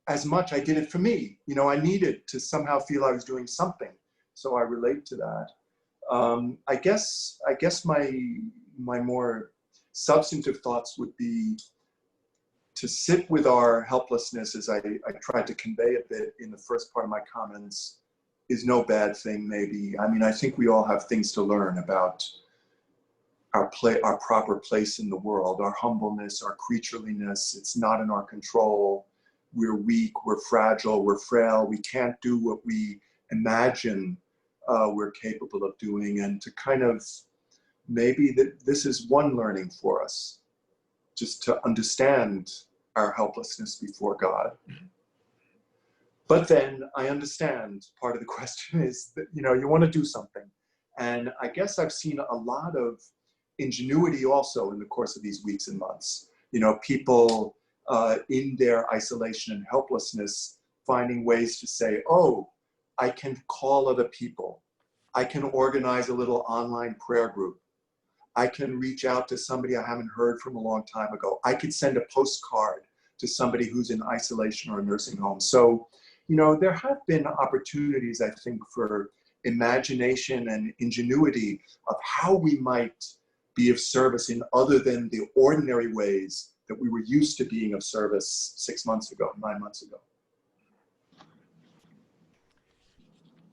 as much I did it for me. I needed to somehow feel I was doing something. So I relate to that. I guess my more substantive thoughts would be to sit with our helplessness, as I tried to convey a bit in the first part of my comments, is no bad thing, maybe. I mean, I think we all have things to learn about our proper place in the world, our humbleness, our creatureliness. It's not in our control. We're weak, we're fragile, we're frail. We can't do what we imagine we're capable of doing. And to kind of, maybe this is one learning for us, just to understand our helplessness before God. But then I understand part of the question is that, you want to do something. And I guess I've seen a lot of ingenuity also in the course of these weeks and months. People in their isolation and helplessness, finding ways to say, oh, I can call other people. I can organize a little online prayer group. I can reach out to somebody I haven't heard from a long time ago. I could send a postcard to somebody who's in isolation or a nursing home. So, there have been opportunities, I think, for imagination and ingenuity of how we might be of service in other than the ordinary ways that we were used to being of service 6 months ago, 9 months ago. I'm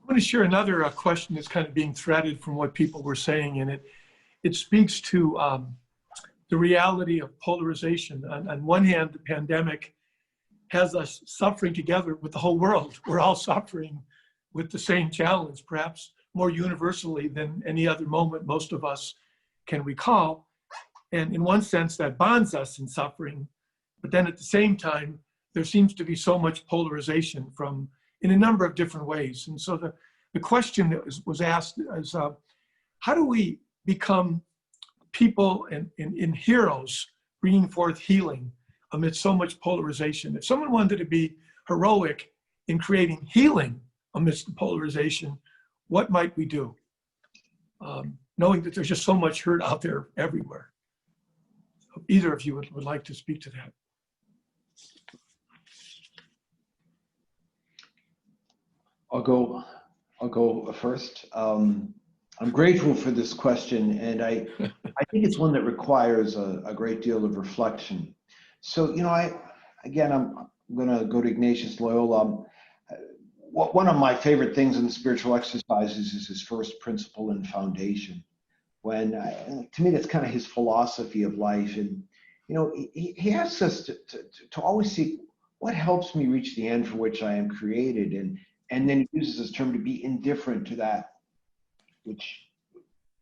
going to share another question that's kind of being threaded from what people were saying, and it speaks to the reality of polarization. On one hand, the pandemic has us suffering together with the whole world. We're all suffering with the same challenge, perhaps more universally than any other moment most of us can recall. And in one sense, that bonds us in suffering. But then at the same time, there seems to be so much polarization in a number of different ways. And so the question that was asked is, how do we become people and heroes bringing forth healing amid so much polarization? If someone wanted to be heroic in creating healing amidst the polarization, what might we do? Knowing that there's just so much hurt out there everywhere. Either of you would like to speak to that. I'll go first. I'm grateful for this question, and I think it's one that requires a great deal of reflection. So, I'm going to go to Ignatius Loyola. One of my favorite things in spiritual exercises is his first principle and foundation. To me, that's kind of his philosophy of life. And, he asks us to always seek what helps me reach the end for which I am created? And then he uses this term to be indifferent to that, which,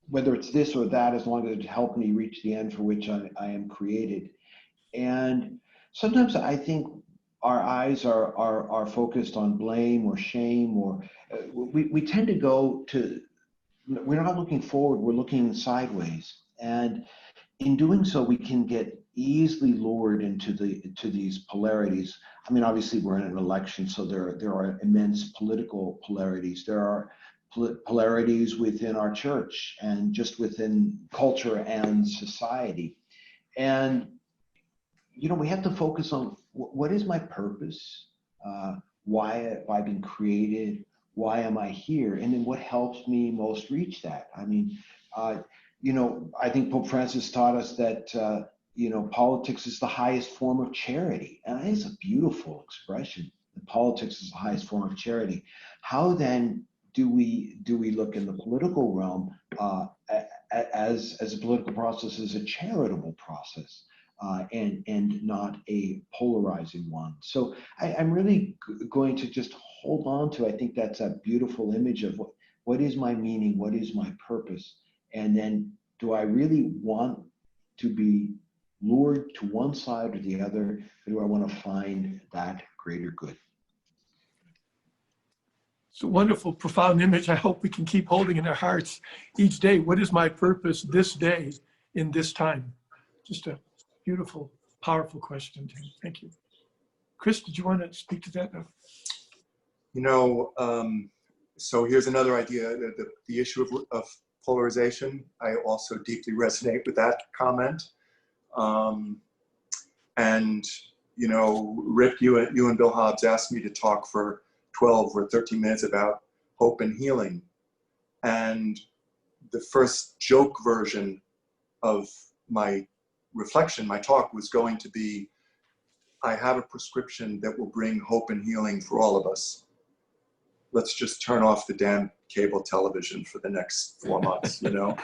whether it's this or that, as long as it helped me reach the end for which I am created. And sometimes I think our eyes are focused on blame or shame, or we tend to go to, we're not looking forward, we're looking sideways. And in doing so, we can get easily lured into these polarities. I mean, obviously we're in an election, so there are immense political polarities. There are polarities within our church and just within culture and society. And, you know, we have to focus on what is my purpose? Why have I been created? Why am I here? And then what helps me most reach that? I mean, you know, I think Pope Francis taught us that, you know, politics is the highest form of charity. And I think it's a beautiful expression, that politics is the highest form of charity. How then do we look in the political realm as a political process as a charitable process, and not a polarizing one? So I'm really going to just hold on to, I think that's a beautiful image of what is my meaning, what is my purpose, and then do I really want to be lured to one side or the other, or do I want to find that greater good? It's a wonderful, profound image. I hope we can keep holding in our hearts each day. What is my purpose this day in this time? Just a beautiful, powerful question, Tim. Thank you. Chris, did you want to speak to that? You know, so here's another idea, the issue of polarization. I also deeply resonate with that comment. And, you know, Rick, you and Bill Hobbs asked me to talk for 12 or 13 minutes about hope and healing. And the first joke version of my reflection, my talk, was going to be, I have a prescription that will bring hope and healing for all of us. Let's just turn off the damn cable television for the next 4 months, you know?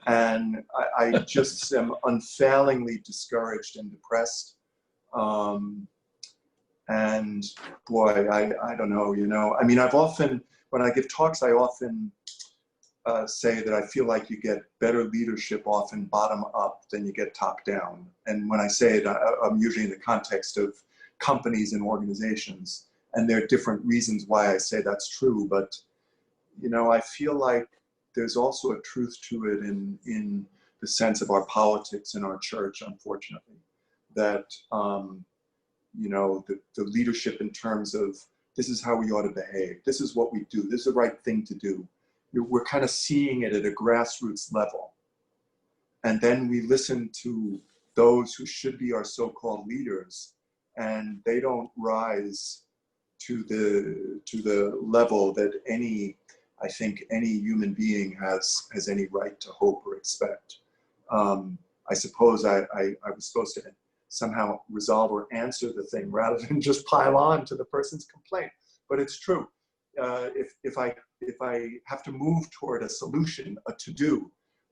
And I just am unfailingly discouraged and depressed. And boy, I don't know, you know? I mean, I've often, when I give talks, I often say that I feel like you get better leadership often bottom up than you get top down. And when I say it, I'm usually in the context of companies and organizations. And there are different reasons why I say that's true, but you know, I feel like there's also a truth to it in the sense of our politics and our church, unfortunately, that you know, the leadership in terms of this is how we ought to behave, this is what we do, this is the right thing to do. We're kind of seeing it at a grassroots level, and then we listen to those who should be our so-called leaders, and they don't rise to the level that I think any human being has any right to hope or expect. I suppose I was supposed to somehow resolve or answer the thing rather than just pile on to the person's complaint. But it's true. If I have to move toward a solution, a to-do,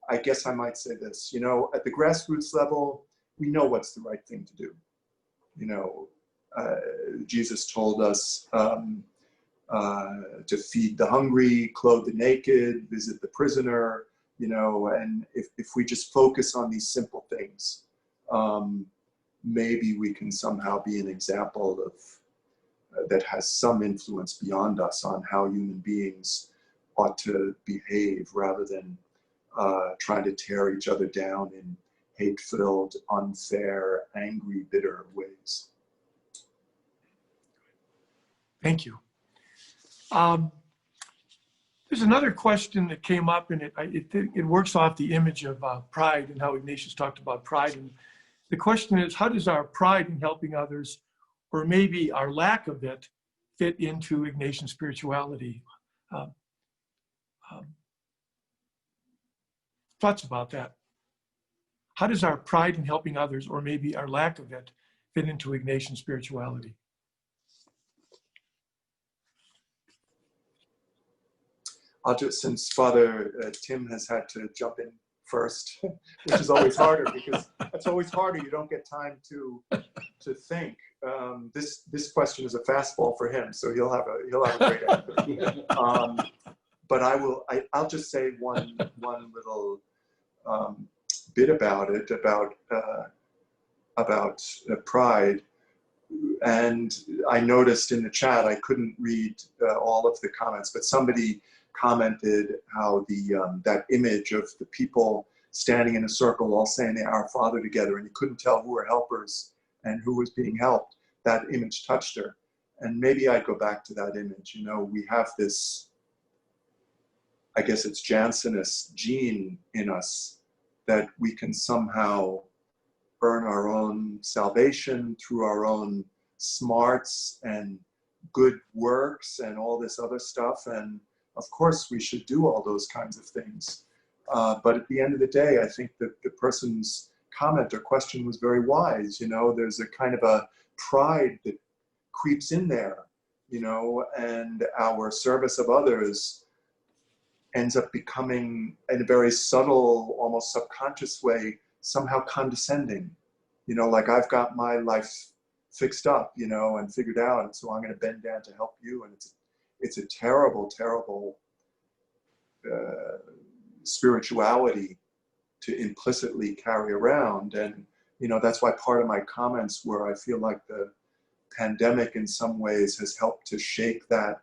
I guess I might say this. You know, at the grassroots level, we know what's the right thing to do. You know, Jesus told us to feed the hungry, clothe the naked, visit the prisoner, you know, and if we just focus on these simple things, maybe we can somehow be an example of that has some influence beyond us on how human beings ought to behave, rather than trying to tear each other down in hate-filled, unfair, angry, bitter ways. Thank you. There's another question that came up, and it works off the image of pride and how Ignatius talked about pride. And the question is, how does our pride in helping others, or maybe our lack of it, fit into Ignatian spirituality? Thoughts about that? How does our pride in helping others, or maybe our lack of it, fit into Ignatian spirituality? I'll just, since Father Tim has had to jump in first, which is always harder, because it's always harder. You don't get time to think. this question is a fastball for him, so he'll have a great answer. But I'll just say one little bit about it, about pride. And I noticed in the chat, I couldn't read all of the comments, but somebody commented how that image of the people standing in a circle all saying the Our Father together, and you couldn't tell who were helpers and who was being helped. That image touched her. And maybe I'd go back to that image. You know, we have this, I guess it's Jansenist gene in us that we can somehow earn our own salvation through our own smarts and good works and all this other stuff. And of course we should do all those kinds of things. But at the end of the day, I think that the person's comment or question was very wise. You know, there's a kind of a pride that creeps in there, you know, and our service of others ends up becoming, in a very subtle, almost subconscious way, somehow condescending. You know, like I've got my life fixed up, you know, and figured out, and so I'm going to bend down to help you. And it's a terrible, terrible spirituality to implicitly carry around. And, you know, that's why part of my comments were, I feel like the pandemic in some ways has helped to shake that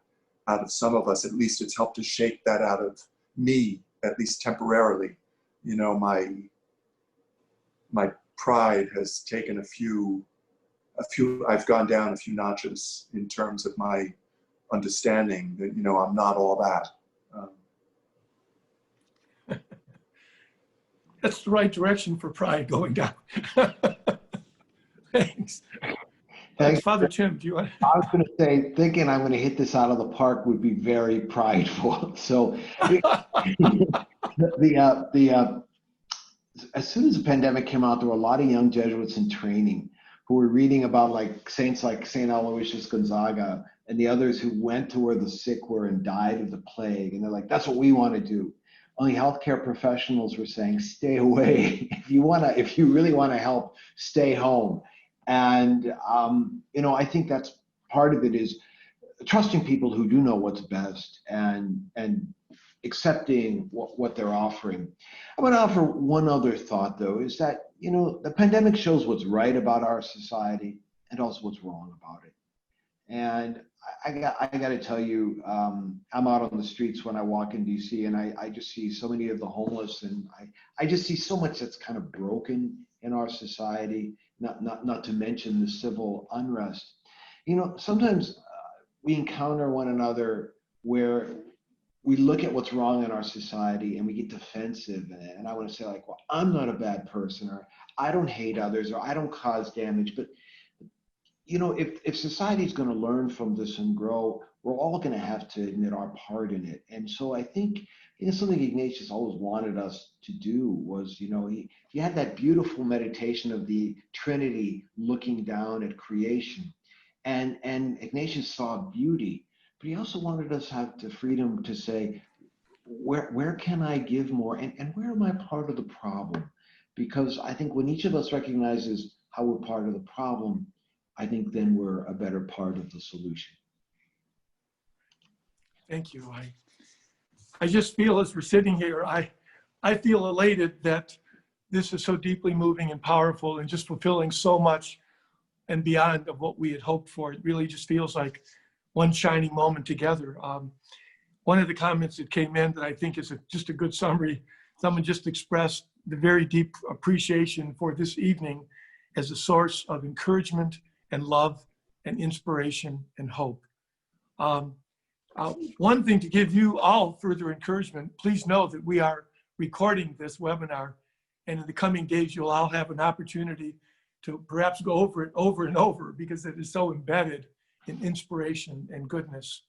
out of some of us. At least it's helped to shake that out of me, at least temporarily. You know, my pride has taken a few, I've gone down a few notches in terms of my understanding that, you know, I'm not all that. That's the right direction for pride, going down. Thanks. Thanks. Father Tim, do you want I was going to say, thinking I'm going to hit this out of the park would be very prideful. So as soon as the pandemic came out, there were a lot of young Jesuits in training who were reading about saints like St. Aloysius Gonzaga and the others who went to where the sick were and died of the plague. And they're like, that's what we want to do. Only healthcare professionals were saying, stay away. If you really want to help, stay home. And, you know, I think that's part of it, is trusting people who do know what's best and accepting what they're offering. I want to offer one other thought, though, is that, you know, the pandemic shows what's right about our society and also what's wrong about it. And I got to tell you, I'm out on the streets when I walk in DC, and I just see so many of the homeless, and I just see so much that's kind of broken in our society, not to mention the civil unrest. You know, sometimes we encounter one another where we look at what's wrong in our society and we get defensive, and I want to say, like, well, I'm not a bad person, or I don't hate others, or I don't cause damage. But you know, if society is going to learn from this and grow, we're all going to have to admit our part in it. And so I think, you know, something Ignatius always wanted us to do was, you know, he had that beautiful meditation of the Trinity looking down at creation, and Ignatius saw beauty, but he also wanted us to have the freedom to say, where can I give more, and where am I part of the problem? Because I think when each of us recognizes how we're part of the problem, I think then we're a better part of the solution. Thank you. I just feel, as we're sitting here, I feel elated that this is so deeply moving and powerful and just fulfilling so much and beyond of what we had hoped for. It really just feels like one shining moment together. One of the comments that came in that I think is just a good summary, someone just expressed the very deep appreciation for this evening as a source of encouragement and love and inspiration and hope. One thing to give you all further encouragement, please know that we are recording this webinar, and in the coming days, you'll all have an opportunity to perhaps go over it over and over, because it is so embedded in inspiration and goodness.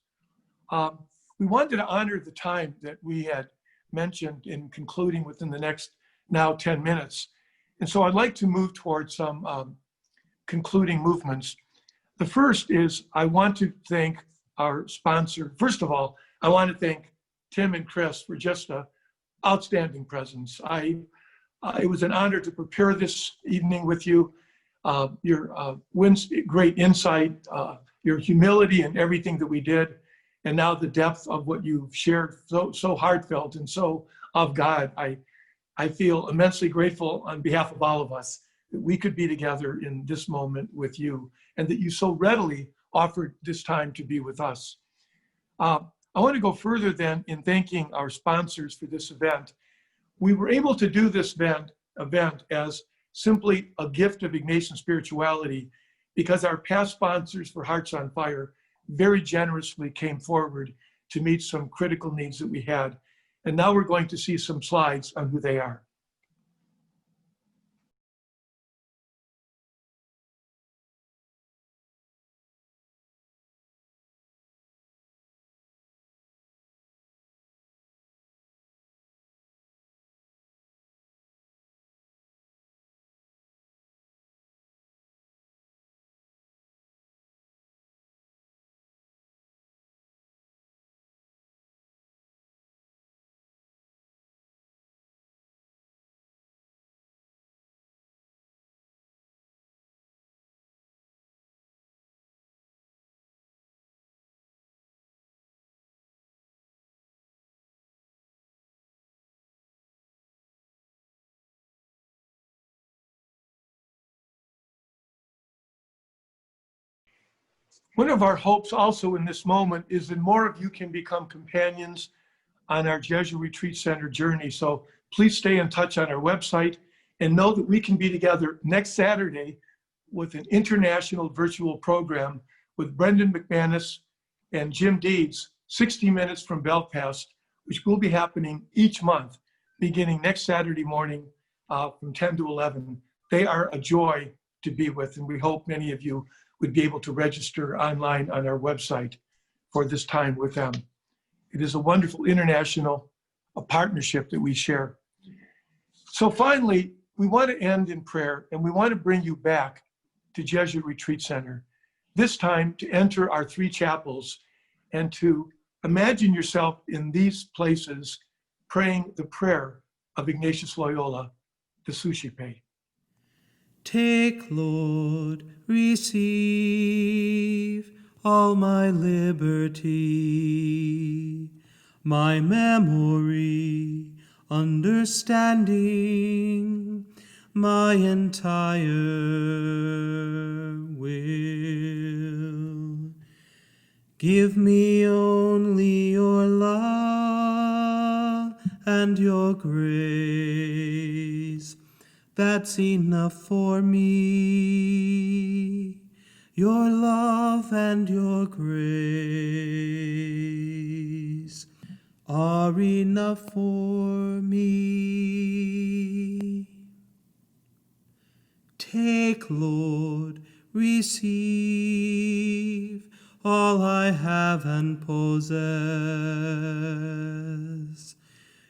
We wanted to honor the time that we had mentioned in concluding within the next now 10 minutes. And so I'd like to move towards some concluding movements. The first is, I want to thank our sponsor. First of all, I want to thank Tim and Chris for just an outstanding presence. It was an honor to prepare this evening with you. your great insight, your humility in everything that we did, and now the depth of what you've shared, so heartfelt and so of God. I feel immensely grateful on behalf of all of us that we could be together in this moment with you, and that you so readily offered this time to be with us. I want to go further then in thanking our sponsors for this event. We were able to do this event as simply a gift of Ignatian spirituality because our past sponsors for Hearts on Fire very generously came forward to meet some critical needs that we had. And now we're going to see some slides on who they are. One of our hopes also in this moment is that more of you can become companions on our Jesuit Retreat Center journey. So please stay in touch on our website and know that we can be together next Saturday with an international virtual program with Brendan McManus and Jim Deeds, 60 minutes from Belfast, which will be happening each month, beginning next Saturday morning from 10 to 11. They are a joy to be with, and we hope many of you would be able to register online on our website for this time with them. It is a wonderful international partnership that we share. So finally, we want to end in prayer, and we want to bring you back to Jesuit Retreat Center, this time to enter our 3 chapels and to imagine yourself in these places praying the prayer of Ignatius Loyola, the Suscipe. Take, Lord, receive all my liberty, my memory, understanding, my entire will. Give me only your love and your grace. That's enough for me. Your love and your grace are enough for me. Take, Lord, receive all I have and possess.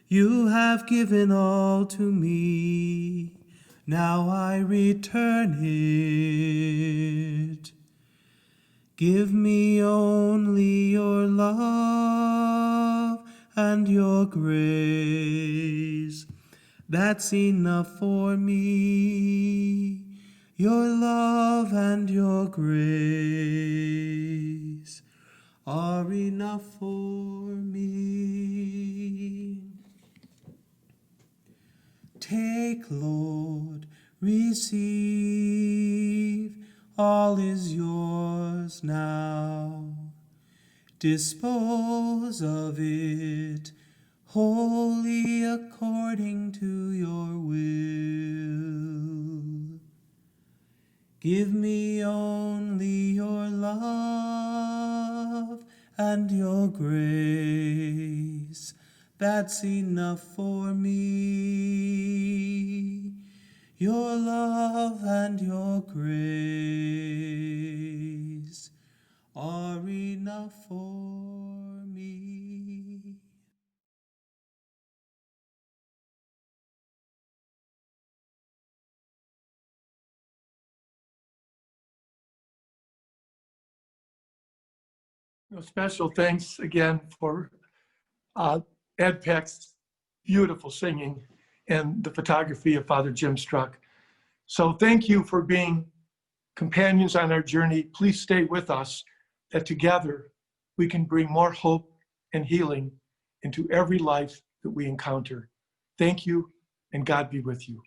You have given all to me. Now I return it. Give me only your love and your grace. That's enough for me. Your love and your grace are enough for me. Take, Lord, receive, all is yours now. Dispose of it wholly according to your will. Give me only your love and your grace. That's enough for me. Your love and your grace are enough for me. Special thanks again for Ed Peck's beautiful singing and the photography of Father Jim Struck. So thank you for being Companions on our journey, please stay with us, that together we can bring more hope and healing into every life that we encounter. Thank you, and God be with you.